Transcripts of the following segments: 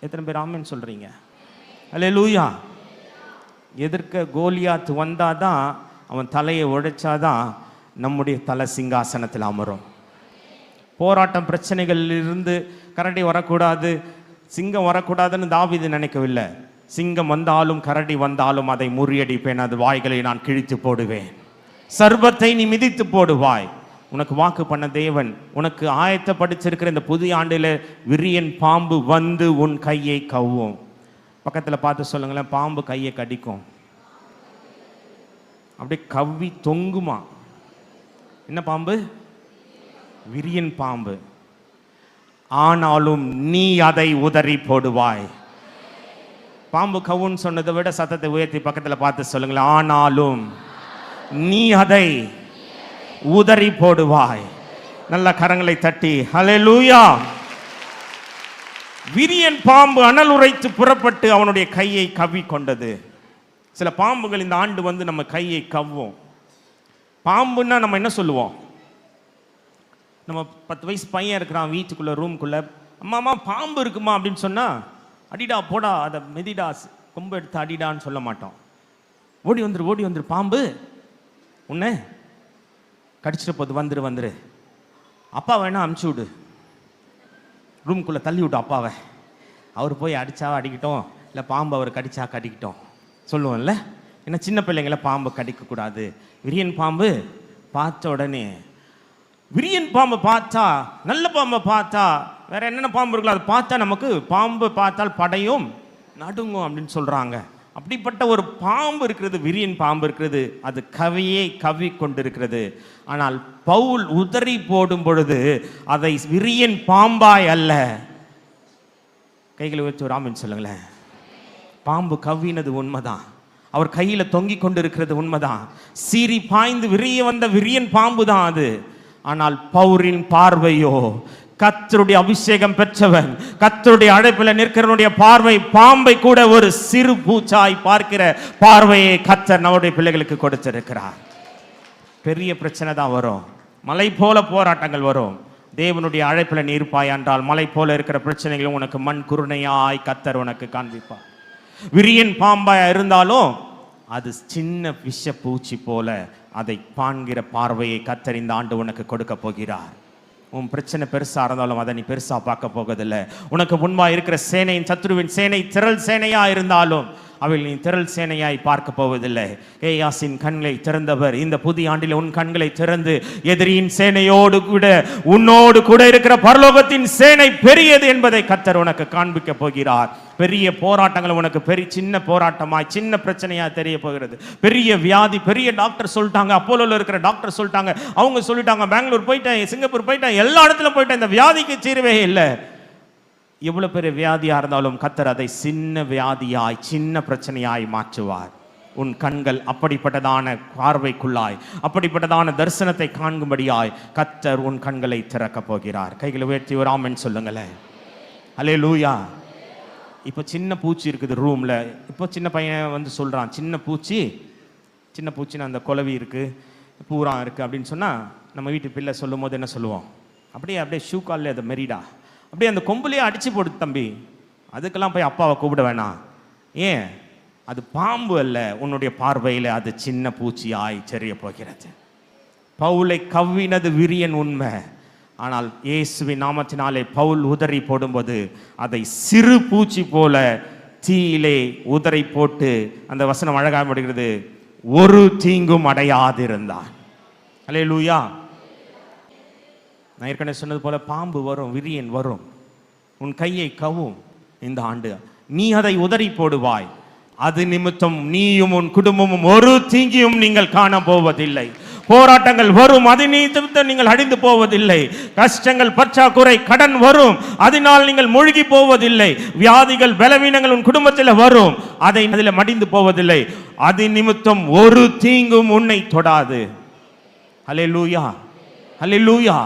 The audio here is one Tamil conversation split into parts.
எத்தனை பேர் ஆமென் சொல்றீங்க? அல்லேலூயா. எதிர்க்க கோலியாத் வந்தாதான், அவன் தலையை உடைச்சாதான் நம்முடைய தலை சிங்காசனத்தில் அமரும். போராட்டம் பிரச்சனைகள் இருந்து கரடி வரக்கூடாது, சிங்கம் வரக்கூடாதுன்னு தாவீது நினைக்கவில்லை. சிங்கம் வந்தாலும் கரடி வந்தாலும் அதை முறியடிப்பேன், அது வாய்களை நான் கிழித்து போடுவேன், சர்வத்தை நீ மிதித்து போடுவாய். உனக்கு வாக்கு பண்ண தேவன் உனக்கு ஆயத்தப்படுத்திருக்கிற இந்த புதிய ஆண்டில் விரியன் பாம்பு வந்து உன் கையை கவ்வும். பக்கத்தில் பார்த்து சொல்லுங்களேன், பாம்பு கையை கடிக்கும், அப்படியே கவ்வி தொங்குமா. என்ன பாம்பு? விரியன் பாம்பு. ஆனாலும் நீ அதை உதறி போடுவாய். பாம்பு கவுன்னு சொன்னதை விட சத்தத்தை உயர்த்தி பக்கத்தில் பார்த்து சொல்லுங்களேன், ஆனாலும் நீ அதை உதறி போடுவாய். நல்ல கரங்களை தட்டி ஹல்லேலூயா. விரியன் பாம்பு அனல் உரைத்து புறப்பட்டு அவனுடைய கையை கவ்வி கொண்டது. சில பாம்புகள் இந்த ஆண்டு வந்து நம்ம கையை கவ்வும். பாம்புன்னா நம்ம என்ன சொல்லுவோம்? நம்ம 10 வயசு பையன் இருக்கிறான் வீட்டுக்குள்ள ரூம்குள்ள, அம்மா பாம்பு இருக்குமா அப்படின்னு சொன்னா, அடிடா போடா, அதை மெதிடா, கொம்பு எடுத்து அடிடான்னு சொல்ல மாட்டோம். ஓடி வந்துரு பாம்பு உன்னை கடிச்சிட்டு போது, வந்துரு அப்பா வேணா அமுச்சு விடு, ரூம்குள்ளே தள்ளி விட்டு அப்பாவை, அவர் போய் அடித்தா அடிக்கட்டும், இல்லை பாம்பு அவர் கடிச்சா கடிக்கட்டும் சொல்லுவோம்ல. ஏன்னா சின்ன பிள்ளைங்களை பாம்பு கடிக்கக்கூடாது. விரியன் பாம்பு பார்த்த உடனே, விரியன் பாம்பு பார்த்தா, நல்ல பாம்பை பார்த்தா, வேற என்னென்ன பாம்பு இருக்குல்ல அதை பார்த்தா நமக்கு பாம்பு பார்த்தால் படையும் நடுங்கும் அப்படின்னு சொல்கிறாங்க. அப்படிப்பட்ட ஒரு பாம்பு இருக்கிறது, விரியன் பாம்பு இருக்கிறது. அது கவியை கவி கொண்டிருக்கிறது. ஆனால் பவுல் உதறி போடும் பொழுது அதை விரியன் பாம்பாய் அல்ல, கைகளை வச்சு ஒரு ஆமென் சொல்லுங்களேன். பாம்பு கவ்வினது உண்மைதான், அவர் கையில் தொங்கி கொண்டு இருக்கிறது உண்மைதான், சீறி பாய்ந்து விரிய வந்த விரியன் பாம்பு தான் அது. ஆனால் பவுலின் பார்வையோ, கர்த்தருடைய அபிஷேகம் பெற்றவன், கர்த்தருடைய அழைப்பில் நிற்கிறவனுடைய பார்வை பாம்பை கூட ஒரு சிறு பூச்சாய் பார்க்கிற பார்வையை கர்த்தர் நம்முடைய பிள்ளைகளுக்கு கொடுத்திருக்கிறார். பெரிய பிரச்சனை தான் வரும், மலை போல போராட்டங்கள் வரும். தேவனுடைய அழைப்பில் நீ இருப்பாய் என்றால் மலை போல இருக்கிற பிரச்சனைகளும் உனக்கு மண் குருணையாய் கர்த்தர் உனக்கு காண்பிப்பார். விரியன் பாம்பாய் இருந்தாலும் அது சின்ன விஷ பூச்சி போல அதை காண்கிற பார்வையை கர்த்தர் இந்த ஆண்டு உனக்கு கொடுக்க போகிறார். உன் பிரச்சனை பெருசா இருந்தாலும் அதை நீ பெருசா பார்க்க போவதில்லை. உனக்கு முன்பா இருக்கிற சேனையின் சத்துருவின் சேனை திரள் சேனையா இருந்தாலும் அவள் நீ திரள் சேனையாய் பார்க்க போவதில்லை. ஏயாசின் கண்களை திறந்தவர் இந்த புதிய ஆண்டில் உன் கண்களை திறந்து எதிரியின் சேனையோடு கூட உன்னோடு கூட இருக்கிற பரலோகத்தின் சேனை பெரியது என்பதை கர்த்தர் உனக்கு காண்பிக்க போகிறார். பெரிய போராட்டங்கள் உனக்கு சின்ன போராட்டமாய் சின்ன பிரச்சனையா தெரிய போகிறது. பெரிய வியாதி, பெரிய டாக்டர் சொல்லிட்டாங்க, அப்போலோல இருக்கிற டாக்டர் சொல்லிட்டாங்க, அவங்க சொல்லிட்டாங்க, பெங்களூர் போயிட்டேன், சிங்கப்பூர் போயிட்டேன், எல்லா இடத்துல போயிட்டேன், இந்த வியாதிக்கு தீர்வே இல்லை. எவ்வளவு பெரிய வியாதியா இருந்தாலும் கர்த்தர் அதை சின்ன வியாதியாய் சின்ன பிரச்சனையாய் மாற்றுவார். உன் கண்கள் அப்படிப்பட்டதான பார்வைக்குள்ளாய், அப்படிப்பட்டதான தரிசனத்தை காண்கும்படியாய் கர்த்தர் உன் கண்களை திறக்க போகிறார். கைகளை உயர்த்தி ஒரு ஆமென் சொல்லுங்களேன். அல்லேலூயா. இப்போ சின்ன பூச்சி இருக்குது ரூம்ல. இப்போ சின்ன பையன் வந்து சொல்றான், சின்ன பூச்சின்னு அந்த குளவி இருக்கு, பூரா இருக்கு அப்படின்னு சொன்னா, நம்ம வீட்டு பிள்ளை சொல்லும் போது என்ன சொல்லுவோம்? அப்படியே ஷூ காலில் அதை மெரிடா, அப்படியே அந்த கொம்புலேயே அடிச்சு போடு தம்பி, அதுக்கெல்லாம் போய் அப்பாவை கூப்பிட வேணாம். ஏன்? அது பாம்பு அல்ல, உன்னுடைய பார்வையில் அது சின்ன பூச்சியாய் தெரிய போகிறது. பவுலை கவ்வினது விரியன் உண்மை, ஆனால் இயேசுவின் நாமத்தினாலே பவுல் உதறி போடும்போது அதை சிறு பூச்சி போல தீயிலே உதறி போட்டு, அந்த வசனம் அழகாக முடிகிறது, ஒரு தீங்கும் அடையாதிருந்தான். அல்லேலூயா. நான் ஏற்கனவே சொன்னது போல பாம்பு வரும், விரியன் வரும், உன் கையை கவ்வும் இந்த ஆண்டு. நீ அதை உதறி போடுவாய். அது நிமித்தம் நீயும் உன் குடும்பமும் ஒரு தீங்கியும் நீங்கள் காண போவதில்லை. போராட்டங்கள் வரும், அது நிமித்தம் நீங்கள் அழிந்து போவதில்லை. கஷ்டங்கள், பற்றாக்குறை, கடன் வரும், அதனால் நீங்கள் மூழ்கி போவதில்லை. வியாதிகள், பலவீனங்கள் உன் குடும்பத்தில் வரும், அதை அதில் மடிந்து போவதில்லை. அது நிமித்தம் ஒரு தீங்கும் உன்னை தொடாது. அல்லேலூயா, அல்லேலூயா.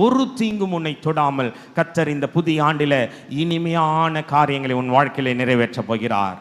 ஒரு தீங்கும் உன்னை தொடாமல் கர்த்தர் இந்த புதிய ஆண்டில இனிமையான காரியங்களை உன் வாழ்க்கையில நிறைவேற்ற போகிறார்.